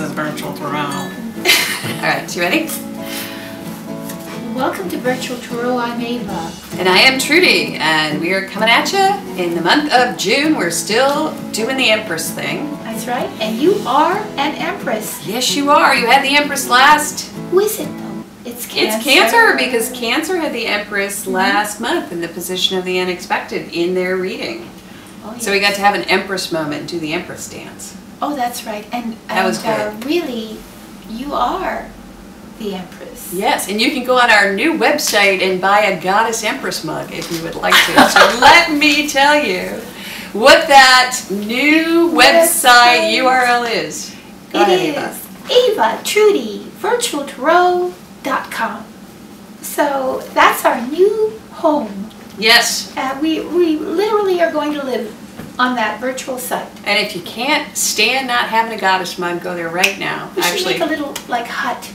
is Virtual Tarot. Alright, you ready? Welcome to Virtual Tarot. I'm Ava. And I am Trudy, and we are coming at you in the month of June. We're still doing the Empress thing. That's right. And you are an Empress. Yes, you are. You had the Empress last. Who is it though? It's Cancer. It's Cancer, because Cancer had the Empress last month in the position of the unexpected in their reading. Oh, yes. So we got to have an Empress moment and do the Empress dance. Oh, that's right. And that was good. Really, you are the Empress. Yes, and you can go on our new website and buy a Goddess Empress mug if you would like to. So let me tell you what that new website URL is. Go ahead, Ava. Ava Trudy, virtualtarot.com. So that's our new home. Yes. We literally are going to live on that virtual site. And if you can't stand not having a goddess mug, go there right now. We should make a little hut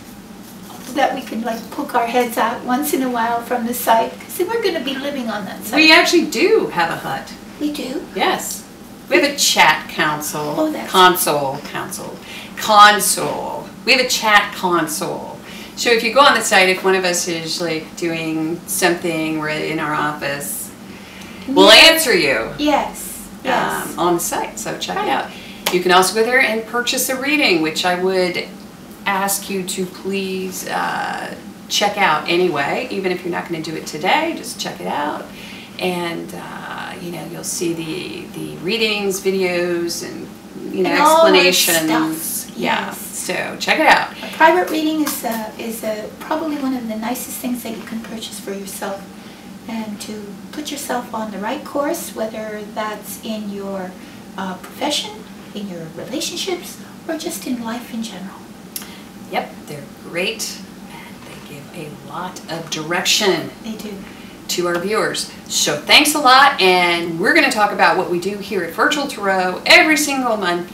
that we could poke our heads out once in a while from the site, because we're going to be living on that site. We actually do have a hut. We do? Yes. We have a chat console. Oh, that's console. We have a chat console. So if you go on the site, if one of us is doing something, we're in our office, we'll answer you. Yes. Yes. On the site, so check it out. You can also go there and purchase a reading, which I would ask you to please check out anyway. Even if you're not going to do it today, just check it out, and you'll see the readings, videos, and explanations. Yeah. Yes. So check it out. A private reading is probably one of the nicest things that you can purchase for yourself, and to put yourself on the right course, whether that's in your profession, in your relationships, or just in life in general. Yep, they're great, and they give a lot of direction. They do. To our viewers. So thanks a lot, and we're going to talk about what we do here at Virtual Tarot every single month.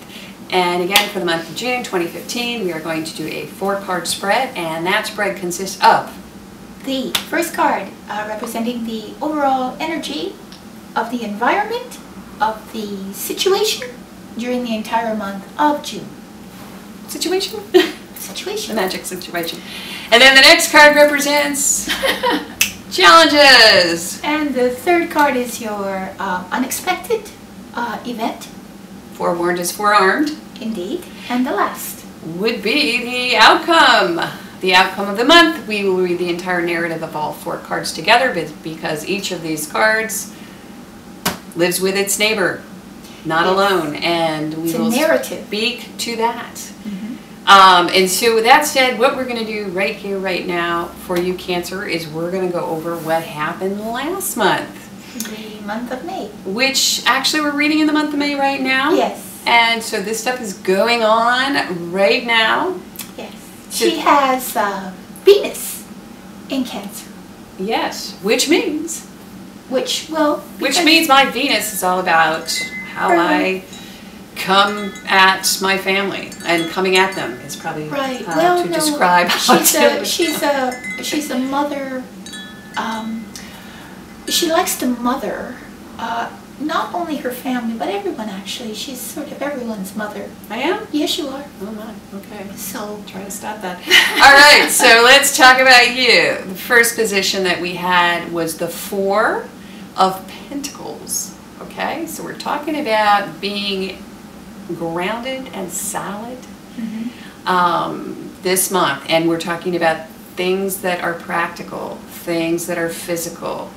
And again, for the month of June 2015, we are going to do a 4-card spread, and that spread consists of the first card representing the overall energy of the environment, of the situation during the entire month of June. Situation? Situation. The magic situation. And then the next card represents challenges. And the third card is your unexpected event. Forewarned is forearmed. Indeed. And the last would be the outcome. The outcome of the month. We will read the entire narrative of all 4 cards together, because each of these cards lives with its neighbor, not alone, and we will speak to that. And so with that said, what we're going to do right here, right now, for you Cancer, is we're going to go over what happened last month. The month of May. Which, actually, we're reading in the month of May right now. Yes. And so this stuff is going on right now. Yes. She has Venus in Cancer. Yes, which means? Which means my Venus is all about how I come at my family, and coming at them is probably how to describe how she's a mother. She likes to mother not only her family but everyone. Actually, she's sort of everyone's mother. I am? Yes, you are. Oh my. Okay. So try to stop that. All right. So let's talk about you. The first position that we had was the 4 of Pentacles. Okay. So we're talking about being grounded and solid this month, and we're talking about things that are practical, things that are physical.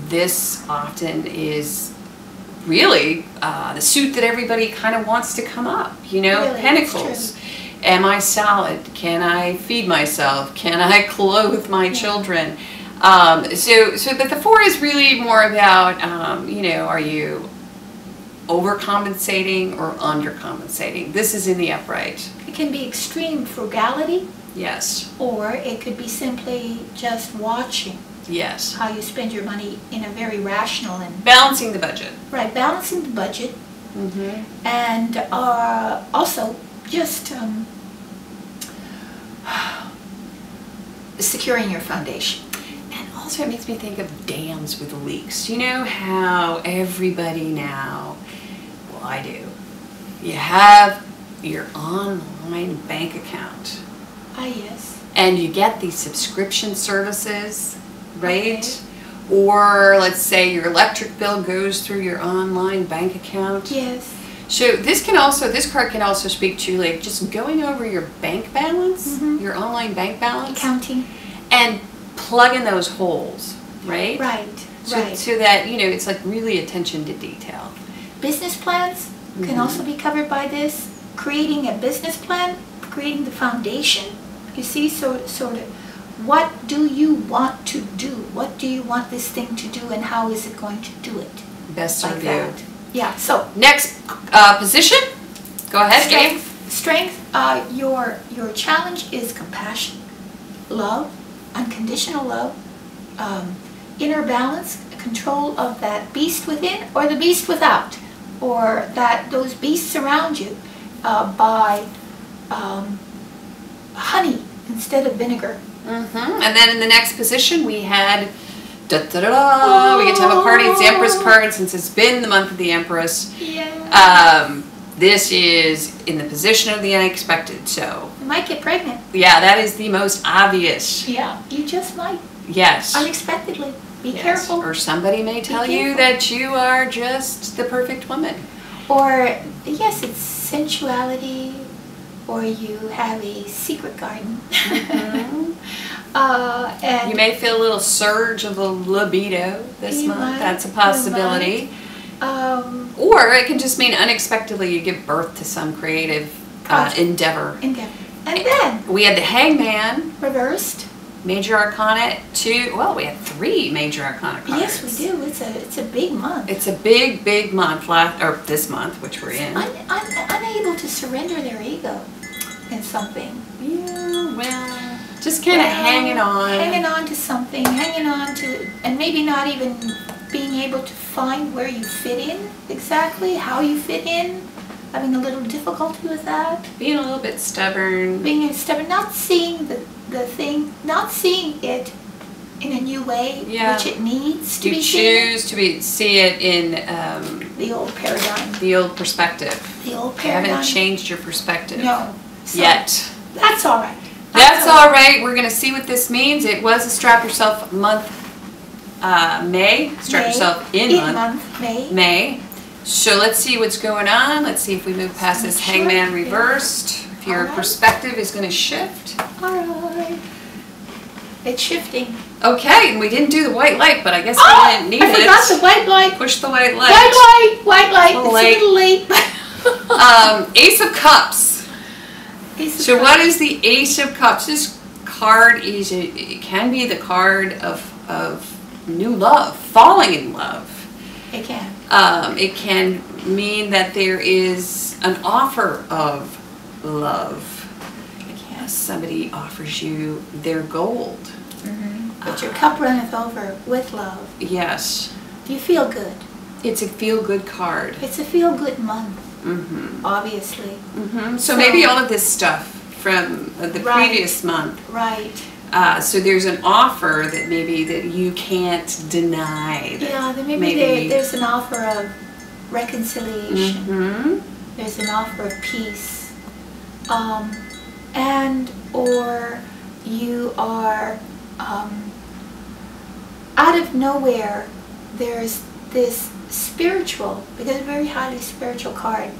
This often is really the suit that everybody kind of wants to come up, really, Pentacles. Am I solid? Can I feed myself? Can I clothe my children? But the 4 is really more about, are you overcompensating or undercompensating? This is in the upright. It can be extreme frugality. Yes. Or it could be simply just watching. Yes. How you spend your money in a very rational and balancing the budget. Right, balancing the budget. And also just securing your foundation. And also it makes me think of dams with leaks. You know how everybody now, well, I do, you have your online bank account. Ah, yes. And you get these subscription services, right? Okay. Or let's say your electric bill goes through your online bank account. Yes. So this card can also speak to like just going over your bank balance, your online bank balance. Accounting. And plugging those holes, right? Right. So that, you know, it's like really attention to detail. Business plans can also be covered by this. Creating a business plan, creating the foundation. You see, sort of, what do you want to do? What do you want this thing to do, and how is it going to do it? Best like review. that. Yeah. So next position. Go ahead. Strength. Your challenge is compassion, love, unconditional love, inner balance, control of that beast within or the beast without, or that those beasts around you by honey instead of vinegar. And then in the next position we had we get to have a party. It's the Empress card since it's been the month of the Empress. Yeah. This is in the position of the unexpected, so You might get pregnant. yeah, that is the most obvious. Yeah, you just might. Yes. Unexpectedly. Be Yes. careful. Or somebody may tell you that you are just the perfect woman. Or, yes, it's sensuality, or you have a secret garden. And You may feel a little surge of the libido this You month. might, That's a you possibility. Or it can just mean unexpectedly you give birth to some creative endeavor. And then, We had the Hangman, reversed. Major Arcana 2. Well, we had 3 Major Arcana cards. Yes, we do. It's a big month. It's a big month, or this month, which we're in. Unable to surrender their ego in something. Yeah, well, just kind of hanging on. Hanging on to something, hanging on to, and maybe not even being able to find where you fit in exactly, how you fit in, having a little difficulty with that. Being a little bit stubborn. Being stubborn, not seeing the thing, not seeing it in a new way, which it needs to be seen. You choose to see it in the old paradigm. the old perspective. The old You paradigm. haven't changed your perspective. No. So yet. That's all right. That's all right. We're going to see what this means. It was a Strap Yourself month, May. Strap Yourself in month. May. So let's see what's going on. Let's see if we move past this Hangman reversed. If your perspective is going to shift. All right. It's shifting. Okay, and we didn't do the white light, but I guess we didn't need it. I forgot the white light. Push the white light. White light. It's a little late. Ace of Cups. So what is the Ace of Cups? This card it can be the card of new love, falling in love. It can. It can mean that there is an offer of love. It can. Somebody offers you their gold. But your cup runneth over with love. Yes. You feel good. It's a feel-good card. It's a feel-good month. Obviously. So maybe all of this stuff from the previous month. Right. So there's an offer that maybe that you can't deny. Yeah, maybe there's an offer of reconciliation. There's an offer of peace. And or you are out of nowhere, there's this spiritual, because it's a very highly spiritual card,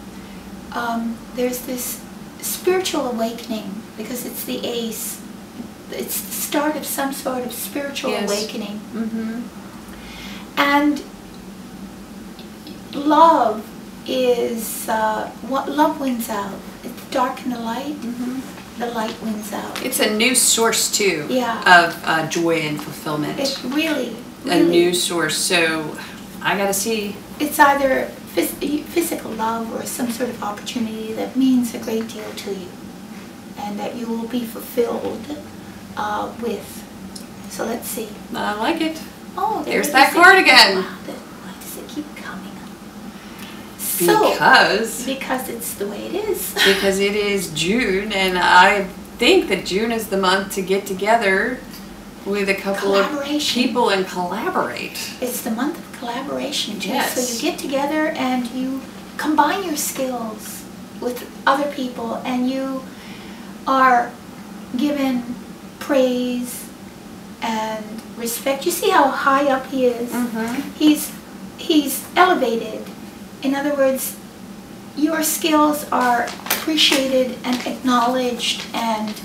there's this spiritual awakening, because it's the ace. It's the start of some sort of spiritual awakening. And love is, what love wins out. It's dark and the light. The light wins out. It's a new source too of joy and fulfillment. It's really a new source. So I gotta see. It's either physical love or some sort of opportunity that means a great deal to you, and that you will be fulfilled with. So let's see. I like it. Oh, there's that card again. Wow, why does it keep coming up? So, because it's the way it is. Because it is June, and I think that June is the month to get together with a couple of people and collaborate. It's the month of collaboration, too. Yes. So you get together and you combine your skills. with other people, and you are given praise and respect. You see how high up he is? He's elevated. In other words, your skills are appreciated and acknowledged, and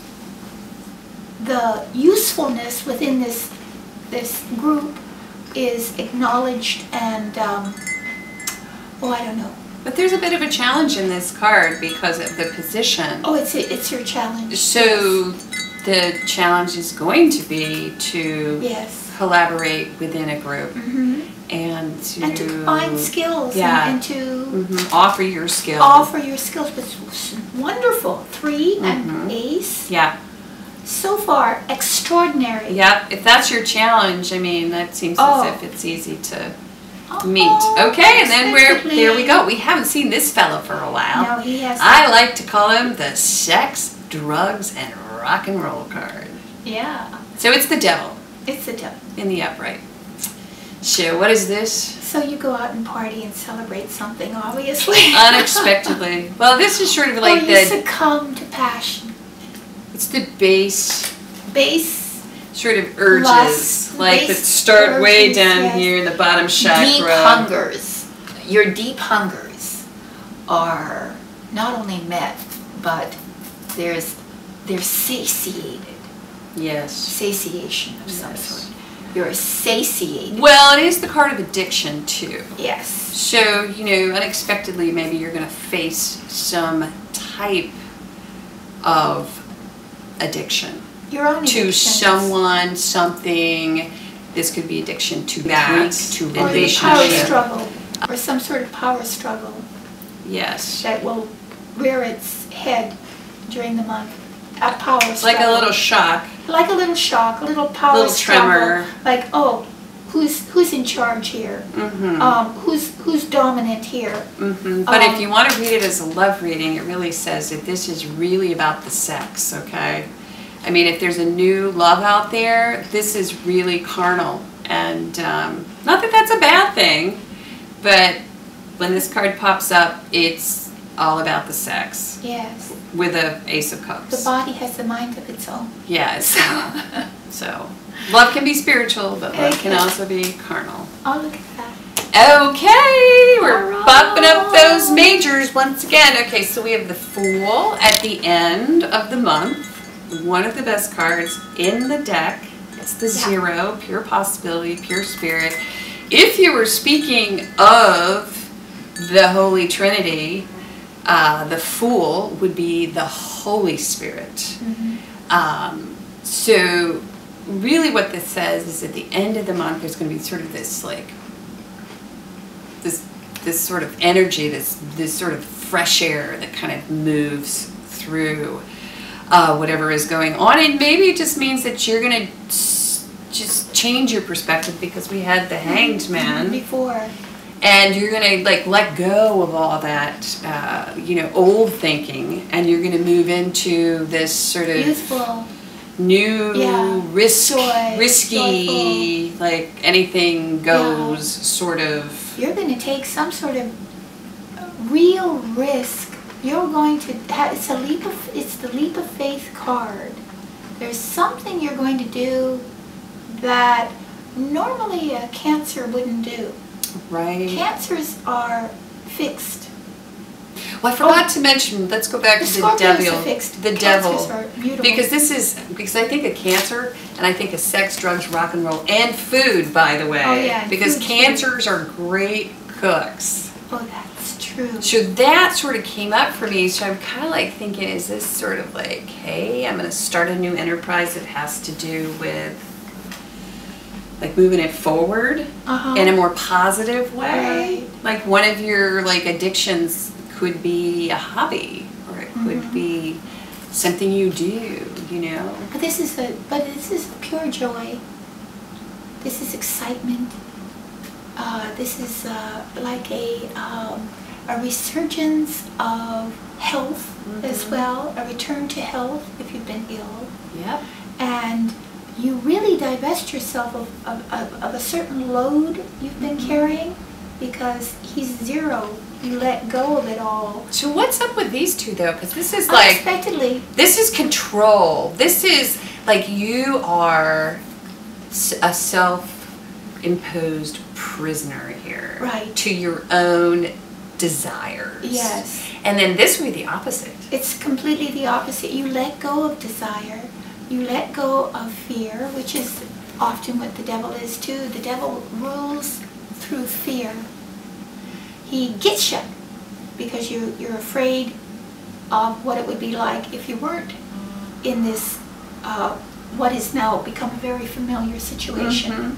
the usefulness within this group is acknowledged, and oh, I don't know. But there's a bit of a challenge in this card because of the position. Oh, it's your challenge. So the challenge is going to be to collaborate within a group and to combine skills and to offer your skills. Offer your skills, which is wonderful. 3 and ace. Yeah. So far, extraordinary. Yeah. If that's your challenge, I mean, that seems as if it's easy to meet. Oh, okay, and then there we go. We haven't seen this fellow for a while. No, he hasn't. I like to call him the sex, drugs, and rock and roll card. Yeah. So it's the devil. It's the devil. In the upright. So what is this? So you go out and party and celebrate something, obviously. Unexpectedly. Well, this is sort of like or you succumb to passion. It's the base sort of urges, Lust, like that start way down here in the bottom chakra. Deep hungers. Your deep hungers are not only met, but they're satiated. Yes. Satiation of some sort. You're satiated. Well, it is the card of addiction too. Yes. So, you know, unexpectedly maybe you're going to face some type of addiction. Your own addiction. To someone, something. This could be addiction to that, to relationship. Or power struggle. Or some sort of power struggle. Yes. That will rear its head during the month. A power struggle. Like a little shock. Like a little shock, a little power little struggle. Tremor. Like, oh, who's in charge here? Who's dominant here? But if you want to read it as a love reading, it really says that this is really about the sex, okay? I mean, if there's a new love out there, this is really carnal. And not that that's a bad thing, but when this card pops up, it's all about the sex. Yes. With a Ace of Cups. The body has a mind of its own. Yes. So, love can be spiritual, but love can also be carnal. Oh, look at that. Okay, we're popping up those majors once again. Okay, so we have the Fool at the end of the month. One of the best cards in the deck. It's the Zero, pure possibility, pure spirit. If you were speaking of the Holy Trinity, the Fool would be the Holy Spirit. So really what this says is at the end of the month there's going to be sort of this like this sort of energy, this sort of fresh air that kind of moves through whatever is going on, and maybe it just means that you're going to just change your perspective because we had the Hanged Man before. And you're going to like let go of all that, you know, old thinking, and you're going to move into this sort of youthful, new, risky, joyful. Like anything goes sort of. You're going to take some sort of real risk. You're going to have, it's the leap of faith card. There's something you're going to do that normally a Cancer wouldn't do. Right. Cancers are fixed. Well, I forgot to mention, let's go back to the devil. Are fixed. The Cancers devil. Are beautiful. Because I think of Cancer, and I think of sex, drugs, rock and roll, and food, by the way. Oh, yeah. Because Cancers are great cooks. Oh, that's true. So that sort of came up for me, so I'm kind of like thinking, is this sort of like, hey, I'm going to start a new enterprise that has to do with like moving it forward in a more positive way. Right. Like one of your like addictions could be a hobby, or it could be something you do, you know. But this is pure joy. This is excitement. This is like a resurgence of health as well, a return to health if you've been ill. Yep. And you really divest yourself of a certain load you've been carrying, because he's zero. You let go of it all. So what's up with these two though? Because this is like, unexpectedly. this is control. This is like you are a self-imposed prisoner here. Right. To your own desires. Yes. And then this would be the opposite. It's completely the opposite. You let go of desire. You let go of fear, which is often what the devil is too. The devil rules through fear. He gets you because you're afraid of what it would be like if you weren't in this, what is now become a very familiar situation,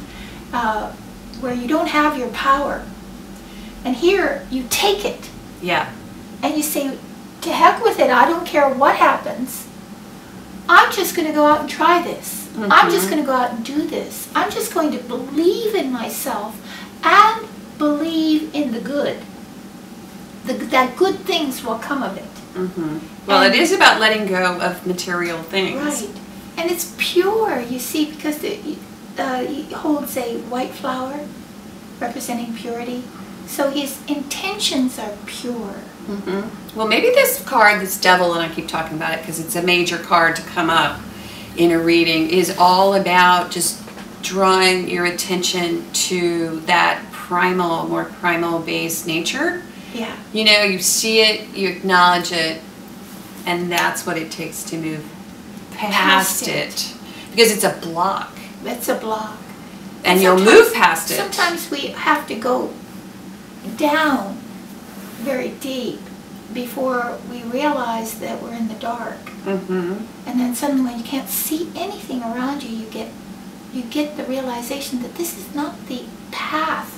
where you don't have your power. And here you take it. Yeah. And you say, to heck with it, I don't care what happens. I'm just going to go out and try this. I'm just going to go out and do this. I'm just going to believe in myself and believe in the good. That good things will come of it. Well, it is about letting go of material things. Right. And it's pure, you see, because he holds a white flower representing purity. So his intentions are pure. Well, maybe this card, this devil, and I keep talking about it because it's a major card to come up in a reading, is all about just drawing your attention to that primal, more primal based nature. Yeah. You know, you see it, you acknowledge it, and that's what it takes to move past it. Because it's a block. It's a block. And you'll move past it. Sometimes we have to go down very deep before we realize that we're in the dark. And then suddenly when you can't see anything around you, you get the realization that this is not the path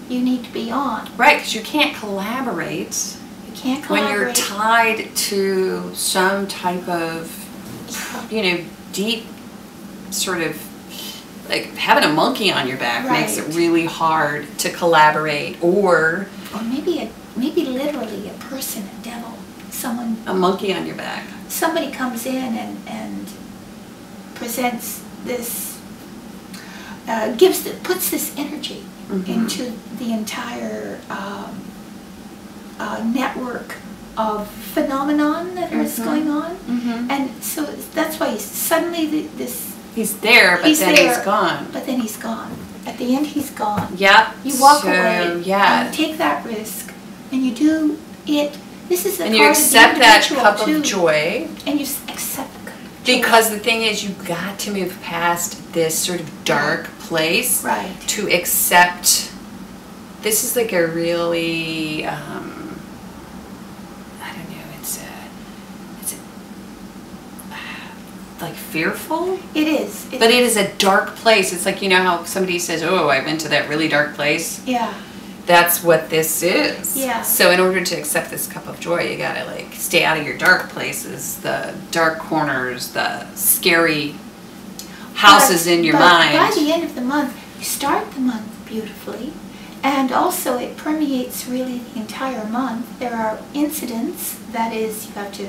you need to be on. Right, because you can't collaborate. You can't collaborate. When you're tied to some type of, you know, deep sort of, like having a monkey on your back makes it really hard to collaborate. Or maybe literally a person, a devil, someone. A monkey on your back. Somebody comes in and presents this, puts this energy into the entire network of phenomenon that is going on. And so that's why suddenly he's there, but then he's gone. But then he's gone. At the end, he's gone. Yep. You walk away. And you take that risk, and you do it. This is and you accept that cup of joy. And you accept the cup of joy. Because the thing is, you've got to move past this sort of dark place to accept. This is like a really, I don't know, it's like fearful. It is. But it is a dark place. It's like, you know how somebody says, oh, I went to that really dark place? Yeah. That's what this is. Yeah. So in order to accept this cup of joy, you gotta like stay out of your dark places, the dark corners, the scary houses in your mind. By the end of the month, you start the month beautifully, and also it permeates really the entire month. There are incidents, that is, you have to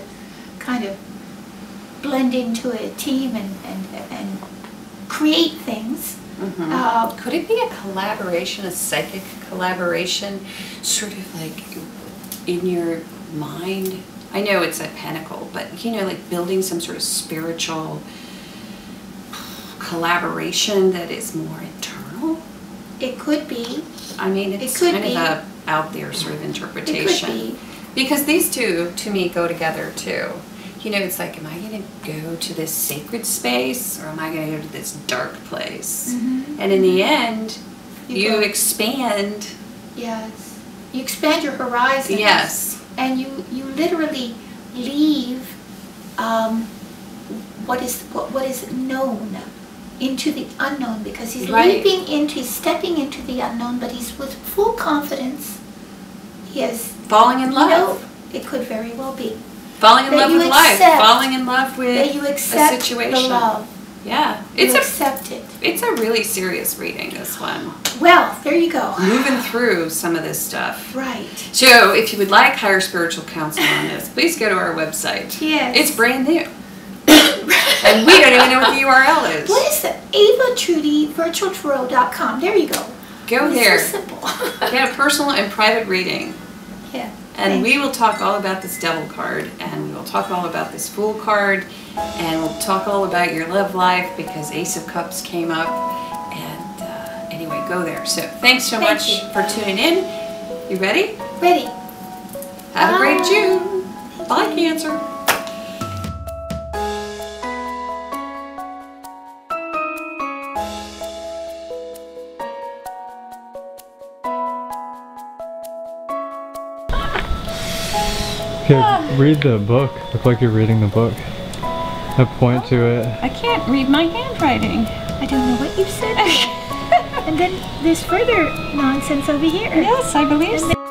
kind of blend into a team and create things. Could it be a collaboration, a psychic collaboration, sort of like in your mind? I know it's a pentacle, but you know, like building some sort of spiritual collaboration that is more internal? It could be. I mean, it's kind of a out there sort of interpretation. It could be. Because these two, to me, go together too. You know, it's like, am I going to go to this sacred space, or am I going to go to this dark place? And in the end, you expand. Yes. You expand your horizons. Yes. And you literally leave what is known into the unknown, because he's he's stepping into the unknown, but he's with full confidence. He is falling in love. It could very well be. Falling in love with life, falling in love with you accept a situation. The love. Yeah, accept it. It's a really serious reading, this one. Well, there you go. Moving through some of this stuff. Right. So, if you would like higher spiritual counsel on this, please go to our website. Yes. It's brand new. And we don't even know what the URL is. What is it? AvaTrudy virtualtarot.com. There you go. Go there. So simple. Get a personal and private reading. Yeah. And we will talk all about this Devil card, and we will talk all about this Fool card, and we'll talk all about your love life because Ace of Cups came up. And anyway, go there. So thanks so much for tuning in. You ready? Ready. Have a great June. Bye, Cancer. Okay, read the book. Look like you're reading the book. I point to it. I can't read my handwriting. I don't know what you said. And then there's further nonsense over here. Yes, I believe so.